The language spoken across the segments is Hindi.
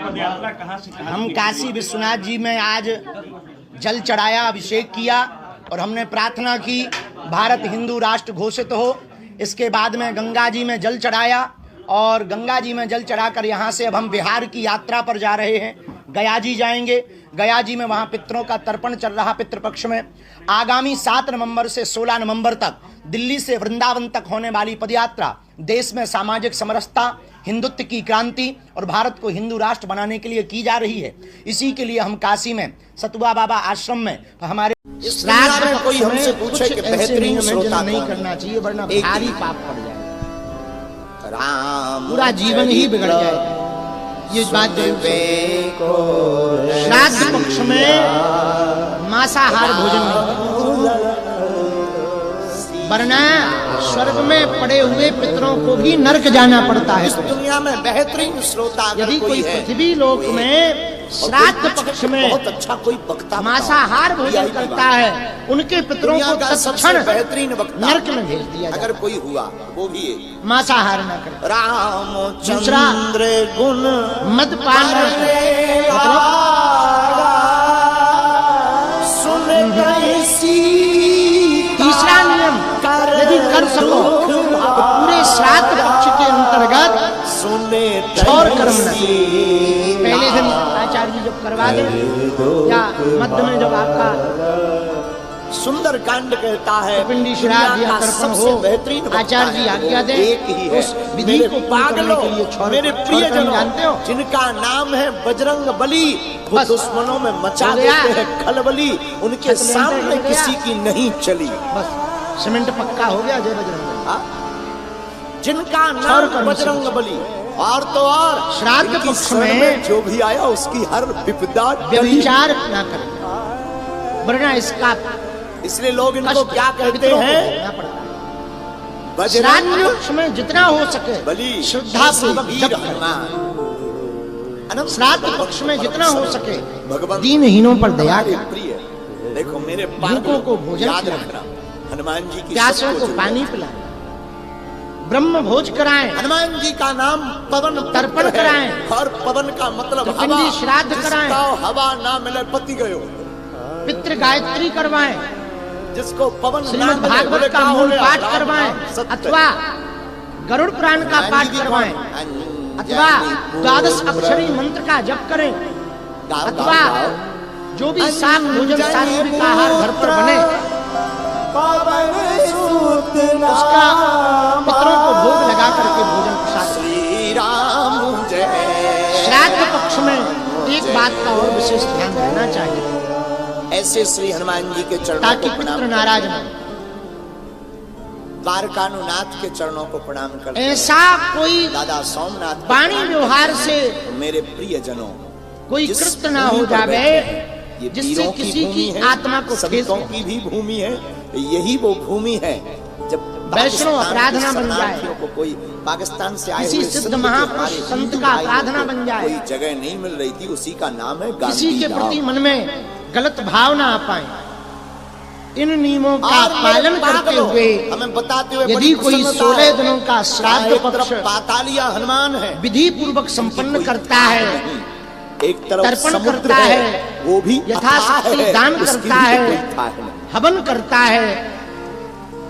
पदयात्रा कहाँ से कहाँ? हम काशी विश्वनाथ जी में आज जल चढ़ाया, अभिषेक किया और हमने प्रार्थना की भारत हिंदू राष्ट्र घोषित हो। इसके बाद में गंगा जी में जल चढ़ाया और गंगा जी में जल चढ़ाकर यहाँ से अब हम बिहार की यात्रा पर जा रहे हैं। गया जी जाएंगे। गया जी में वहाँ पितरों का तर्पण चल रहा पितृपक्ष में। आगामी 7 नवंबर से 16 नवंबर तक दिल्ली से वृंदावन तक होने वाली पदयात्रा देश में सामाजिक समरसता, हिंदुत्व की क्रांति और भारत को हिंदू राष्ट्र बनाने के लिए की जा रही है। इसी के लिए हम काशी में सतुआ बाबा आश्रम में हमारे श्राद्ध में कोई हमसे पूछे कि बेहतरीन श्रोता नहीं करना चाहिए वरना भारी पाप पड़ जाए, राम पूरा जीवन ही बिगड़ जाएगा। ये बात श्राद्ध पक्ष में मांसाहार भोजन नहीं, वरना स्वर्ग में पड़े हुए पितरों को भी नरक जाना पड़ता है। इस दुनिया में बेहतरीन श्रोता यदि कोई पृथ्वी लोक में श्राद्ध पक्ष में बहुत अच्छा कोई वक्ता मांसाहार भोजन करता है, उनके पितरों को तत्क्षण बेहतरीन वक्ता नरक में भेज दिया जाए। अगर कोई हुआ वो भी मांसाहार न करे। रामचंद्र गुण मदपान न करे। तीसरा नियम यदि कर सको तो पूरे श्राद्ध पक्ष के अंतर्गत और कर्म न करें। पहले दिन आचार्य जी जब करवा दें या मध्य में जब आपका सुंदर कांड कहता है पिंडी श्राद्ध या तर्पण हो, बेहतरीन आचार्य जी आज्ञा दें एक ही है। उस विधि को पागलों के लिए छोड़ मेरे प्रियजनों जानते हो जिनका नाम है बजरंग बली, वो दुश्मनों में मचा देते हैं खलबली, उनके सामने किसी की नहीं चली। बस सीमेंट पक्का हो गया। जय बजरंग। जिनका नाम बजरंग बली और तो और श्राद्ध पक्ष में जो भी आया उसकी हर विपदा व्यभिचार न करें, वरना इसका इसलिए लोग इनको क्या कहते हैं? श्राद्ध पक्ष में जितना हो सके बलि श्रद्धा पूर्वक जप करें। श्राद्ध पक्ष में जितना हो सके भगवान दीनहीनों पर दया करें। प्रिय देखो मेरे भूखों को भोजन याद खिलाएं, रखना, हनुमान जी की प्यासों को पानी पिलाएं, ब्रह्म भोज कराएं, हनुमान जी का नाम पवन तर्पण कराएं और पवन का मतलब हवा। पिंडी श्राद्ध कराएं, हवा ना मिले पति गयो, पितृ गायत्री करवाएं, जिसको पवन श्रीमद् भागवत का मूल पाठ करवाएं अथवा गरुड़ पुराण का पाठ करवाएं अथवा 12 अक्षरी मंत्र का जप करें अथवा जो भी सात भोजन सात्विक आहार घर पर बने उसका पितरों को भोग लगा करके भोजन प्रसाद। श्री राम जय। श्राद्ध पक्ष में एक बात का और विशेष ध्यान देना चाहिए ऐसे श्री हनुमान जी के चरणों ताकि को पितृ प्रणाम, नाराज न द्वारकानुनाथ के चरणों को प्रणाम करते ऐसा कोई दादा सोमनाथ वाणी व्यवहार से मेरे प्रियजनों कोई जिस कृत्य ना भूमि हो पर जावे बैठे, ये जिससे वीरों किसी भूमि की है, आत्मा को ठेस संतों हो। की भी भूमि है। यही वो भूमि है जब वैष्णव अपराध ना बन जाए, शरणार्थियों को कोई पाकिस्तान से आए किसी हुए सिद्ध संत के महापुरुष हमारे संत हिंदू का भाइयों अपराध ना को बन जाए, कोई जगह नहीं मिल रही थी, उसी का नाम है किसी के गांधी प्रति धाम। मन में गलत भाव ना आ पाए। इन नियमों का पालन करते हुए हमें बताते हुए यदि कोई 16 दिनों का श्राद्ध पक्ष पातालिया हनुमान है, विधि पूर्वक संपन्न करता है, एक तरफ तर्पण समुद्र करता है, वो भी यथाशक्ति दान उसकी करता भी है, कोई था नहीं। हवन करता है,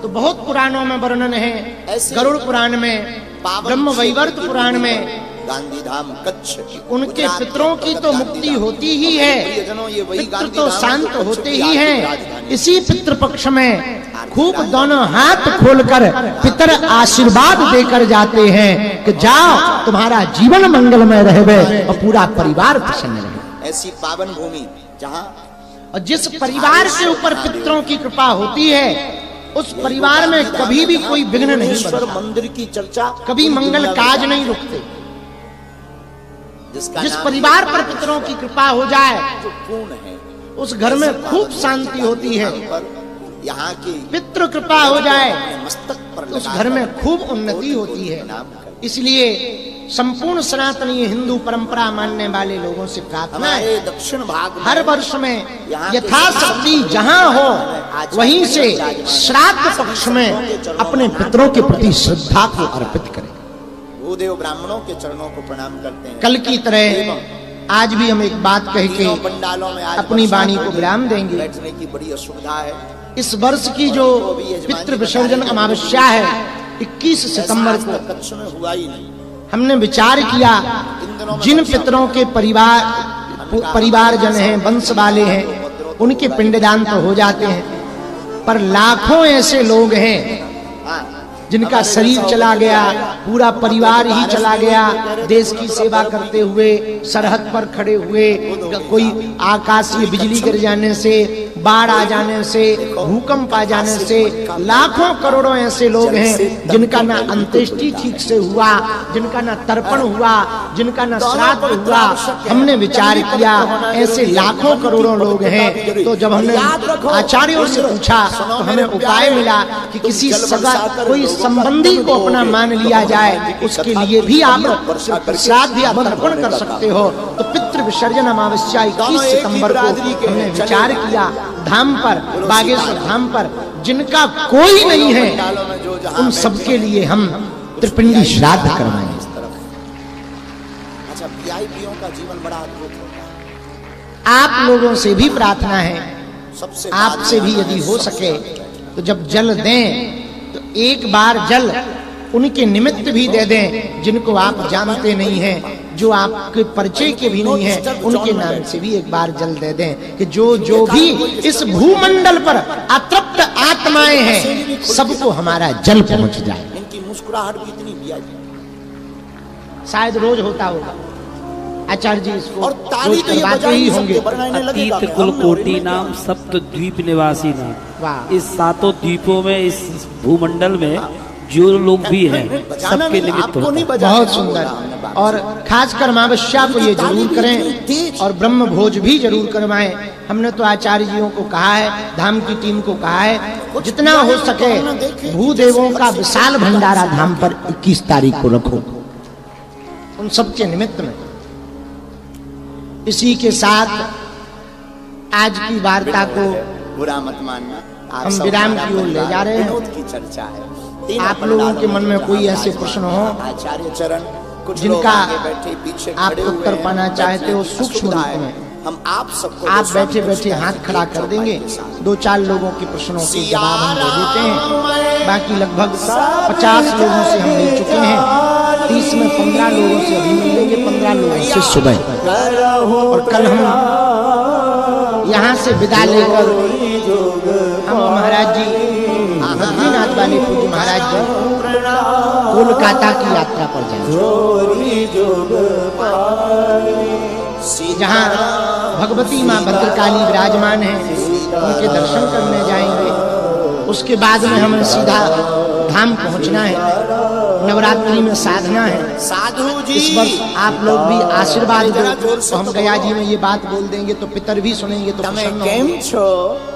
तो बहुत पुराणों में वर्णन है। गरुड़ पुराण में, ब्रह्म वैवर्त पुराण में गांधीधाम कच्छ उनके पितरों की तो मुक्ति होती ही है, पितृ तो शांत होते ही हैं। इसी पितृ पक्ष में खूब दोनों हाथ खोलकर पितर आशीर्वाद देकर जाते हैं कि जाओ तुम्हारा जीवन मंगलमय रहे और पूरा परिवार प्रसन्न रहे। ऐसी पावन भूमि जहाँ और जिस परिवार के ऊपर पितरों की कृपा होती है उस परिवार में कभी भी कोई विघ्न नहीं बनता, मंदिर की चर्चा कभी मंगल काज नहीं रुकते। जिस परिवार पर पितरों की कृपा हो जाए जो पूर्ण है उस घर में खूब शांति होती है। यहाँ की पितृ कृपा हो जाए मस्तक पर उस घर में खूब उन्नति होती है। इसलिए संपूर्ण सनातनी हिंदू परंपरा मानने वाले लोगों से प्रार्थना है दक्षिण भाग हर वर्ष में यथाशक्ति जहाँ हो वहीं से श्राद्ध पक्ष में अपने पितरों के प्रति श्रद्धा को अर्पित करें। भूदेव ब्राह्मणों के चरणों को प्रणाम करते हैं। कल की तरह आज भी हम एक बात कह के तीनों पंडालों में आज अपनी बरसात वाणी हो को रही है। विराम देंगे। बैठने की बड़ी असुविधा है। इस वर्ष की जो पितृ विसर्जन अमावस्या है 21 सितंबर ऐसा को आज तक कच्छ में हुआ ही नहीं। हमने विचार किया जिन पितरों के परिवारजन हैं, वंश वाले हैं, उनके पिंडदान तो हो जाते हैं, पर लाखों ऐसे लोग हैं जिनका शरीर चला गया, पूरा परिवार ही चला गया, देश की सेवा करते हुए सरहद पर खड़े हुए, कोई आकाशीय बिजली गिर जाने से, बाढ़ आ जाने से, भूकंप आ जाने से, लाखों करोड़ों ऐसे लोग हैं जिनका ना अंत्येष्टि ठीक से हुआ, जिनका ना तर्पण हुआ, जिनका ना श्राद्ध हुआ। हमने विचार किया ऐसे लाखों करोड़ों लोग हैं, तो जब हमने आचार्यों से पूछा तो हमें उपाय मिला कि किसी सगा कोई संबंधी को अपना मान लिया जाए, उसके लिए भी आप प्रसाद या तर्पण कर सकते हो। तो पितृ विसर्जन अमावस्या 21 सितंबर को हमने विचार किया धाम पर, बागेश्वर धाम पर जिनका कोई नहीं है उन सबके लिए हम त्रिपिंडी श्राद्ध करवाएंगे। अच्छा, वीआईपीओं का जीवन बड़ा अद्भुत होता है। आप लोगों से भी प्रार्थना है, सबसे आपसे भी यदि हो सके तो जब जल दें तो एक बार जल उनके निमित्त भी दे दें जिनको आप जानते नहीं हैं, जो आपके परिचय के भी नहीं है, उनके नाम से भी एक बार जल दे दें कि जो भी इस भूमंडल पर अतृप्त आत्माएं हैं सबको हमारा जल पहुंच जाए। इनकी मुस्कुराहट भी इतनी वीआईपी, शायद रोज होता होगा। आचार्य जी इसको और ताली रोज तो ये करवाते बजाई ही नहीं होंगे। सकते, बनाने लगेगा अतीत क्या? कुल हमने कोटि बड़ी नाम सप्त द्वीप निवासी नाम। वाह। इस सातों द्वीपों में, इस भूमंडल में जो लोग भी हैं सबके निमित्त आपको होता नहीं है। बजाना बहुत है, सुंदर। हमने बात और खासकर अमावस्या को ये जरूर करें और ब्रह्म भोज भी जरूर करवाएं। हमने तो आचार्य जियों को कहा है, धाम की टीम को कहा है, जितना हो सके भूदेवों का विशाल भंडारा धाम पर 21 तारीख को रखो, उन सबके निमित्त में। इसी के साथ आज की वार्ता को बुरा मत मानना, आप हम सब विराम हमारा की ओर ले परिवार जा रहे हैं। विनोद की चर्चा है। तीनों आप लोगों के मन में कोई ऐसे पंडालों प्रश्न हो आचार्य चरण, कुछ जिनका लोग आगे बैठे पीछे आप खड़े हुए उत्तर हैं, पाना चाहते हो सूक्ष्म असुविधा रूप है। में, हम आप सबको आप जो बैठे बैठे स्वामी हाथ खड़ा कर देंगे, चौपाई 2-4 लोगों के प्रश्नों के जवाब हम दे देते हैं। बाकी लगभग 50 लोगों से हम मिल चुके हैं, 30 में 15 लोगों से अभी मिलेंगे, 15 लोगों से सुबह। और कल हम यहाँ से विदा लेकर हम महाराज जी, बद्रीनाथ वाले पूज्य महाराज जी कोलकाता की यात्रा पर जाएंगे, जहाँ भगवती माँ भद्रकाली विराजमान है, उनके दर्शन करने जाएंगे। उसके बाद में हमें सीधा धाम पहुंचना है, नवरात्रि में साधना है। साधु जी, इस वर्ष आप लोग भी आशीर्वाद दो, जरा जोर से तो हम तो गया बोलो। जी में ये बात बोल देंगे तो पितर भी सुनेंगे तो તમે प्रसन्न કેમ होंगे। છો?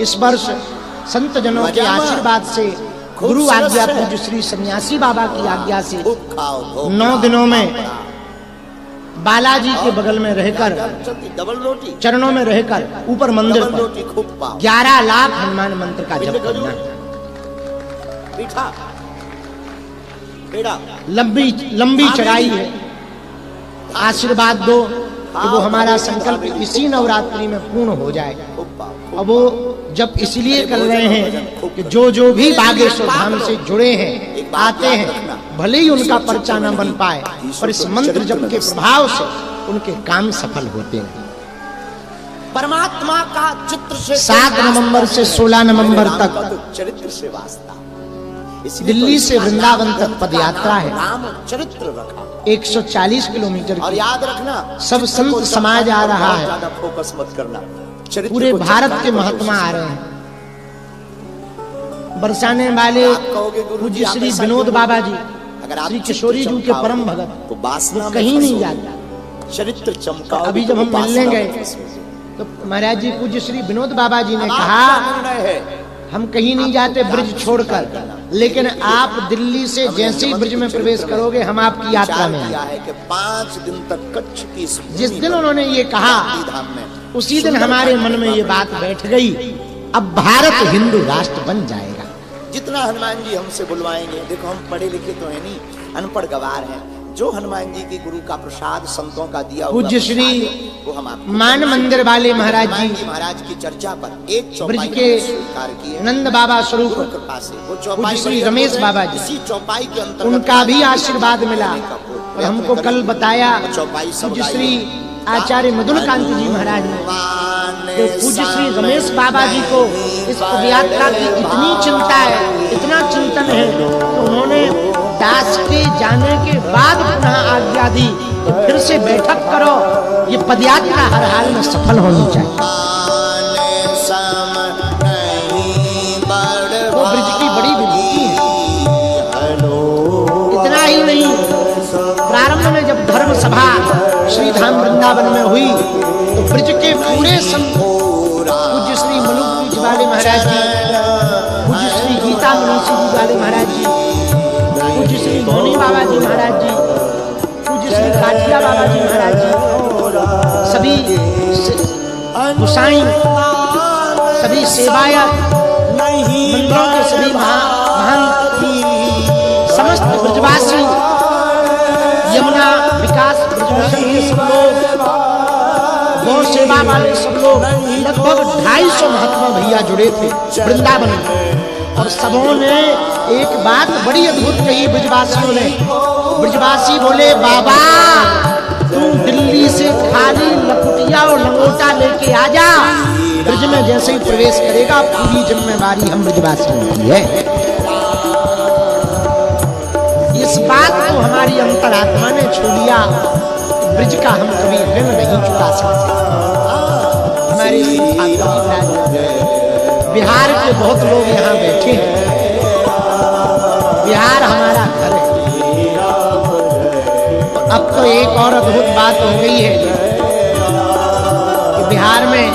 इस वर्ष संत जनों के मजामा। आशीर्वाद से, खूब गुरु सरस आज्ञा है। पूज्य श्री सन्यासी बाबा की आज्ञा से खूब खाओ, खूब 9 खाओ। दिनों में बालाजी के बगल में रहकर, डबल रोटी, चरणों में रहकर ऊपर मंदिर डबल पर रोटी खूब पाओ। 11 लाख हनुमान मंत्र का जप करना है। मीठा पेड़ा, लंबी लंबी चढ़ाई है। आशीर्वाद दो कि वो हमारा संकल्प इसी नवरात्रि में पूर्ण हो जाए। खूब पाओ। अब वो जब इसलिए कर रहे हैं कि जो भी बागेश्वर धाम से जुड़े हैं, आते हैं, भले ही उनका पर्चा न बन पाए, पर इस मंत्र जप के प्रभाव से उनके काम सफल होते हैं। परमात्मा का चित्र से 7 नवंबर से 16 नवंबर राम तक का तो चरित्र से वास्ता, इसलिए दिल्ली तो से इस वृंदावन आचार्य तक पद यात्रा है। राम चरित्र रखा। 140 किलोमीटर और की याद रखना, सब चित्र संत को समाज आ रहा बहुत है। ज्यादा फोकस मत करना, चरित्र पूरे को भारत चमकाने के को महात्मा कोशिश आ रहे हैं। बरसाने वाले आप कहोगे गुरु जी, पूज्य आप श्री ऐसा विनोद क्यों? बाबा जी, अगर आप श्री चित्र किशोरी जी के चमकाओ, परम भगत, तो वासना वो में कहीं नहीं फंसोगे। जाते। चरित्र चमकाओ, अभी जब हम तो मिलने वासना गए में फंसोगे। तो महाराज जी पूज्य श्री विनोद बाबा जी ने अब कहा आपका निर्णय है। हम कहीं नहीं जाते ब्रिज छोड़कर, लेकिन आप दिल्ली से जैसे ही ब्रिज में प्रवेश करोगे हम आपकी यात्रा में किया आएंगे। है कि 5 दिन तक कच्छ की इस जिस भूमि दिन पर उन्होंने ये कहा, धाम में उसी दिन सुंदर हमारे भवन मन में ये निर्माण बात बैठ गई, अब भारत हिंदू राष्ट्र बन जाएगा। जितना हनुमान जी हमसे बुलवाएंगे, देखो हम पढ़े लिखे तो है नहीं, अनपढ़ गवार हैं, जो हनुमान जी की गुरु का प्रसाद संतों का दिया हुआ पूज्य श्री प्रसाद है, वो हम आपको मान मंदिर वाले महाराज हनुमान जी जी महाराज की चर्चा पर एक ब्रज चौपाई के हमने स्वीकार की है नंद बाबा स्वरूप गुरु कृपा से। वो पूज्य चौपाई श्री बड़ी रमेश अद्भुत है। बाबा जी, इसी चौपाई के अंतर्गत उनका भी आशीर्वाद मिला और हमको कल बताया चौपाई पूज्य श्री आचार्य मधुरकांत जी महाराज ने जो पूज्य श्री रमेश बाबा जी को इस पदयात्रा की इतनी चिंता है, इतना चिंतन है, तो उन्होंने दास के जाने के बाद पुनः आज्ञा दी कि फिर से बैठक करो, ये पदयात्रा हर हाल में सफल होनी चाहिए। वो ब्रज की बड़ी विभूति है। इतना ही नहीं, प्रारंभ में जब धर्म सभा श्री धाम वृंदावन में हुई तो ब्रज के पूरे संत पूज्य श्री मलुक जी वाले महाराज जी, पूज्य श्री गीता मनीषी जी वाले महाराज जी, पूज्य श्री धोनी बाबा जी महाराज जी, पूज्य श्री काठिया बाबा जी महाराज जी, सभी गुसाई, सभी सेवायत, मंदिरों के सभी महंत, समस्त ब्रजवासी, यमुना विकास ब्रज मिशन के सब लोग, गौ सेवा वाले सब लोग, लगभग 250 महात्मा भैया जुड़े थे वृंदावन में। और सबों ने एक बात बड़ी अद्भुत कही ब्रजवासियों ने। ब्रजवासी बोले, बाबा तू दिल्ली से खाली लकुटिया और लंगोटा लेके आ जा, ब्रज में जैसे ही प्रवेश करेगा पूरी जिम्मेवारी हम ब्रजवासियों की है। इस बात को हमारी अंतरात्मा ने छू लिया, ब्रज का हम कभी ऋण नहीं चुका सकते। हमारे बिहार के बहुत लोग यहाँ बैठे हैं, बिहार हमारा घर है। अब तो एक और अद्भुत बात हो गई है कि बिहार में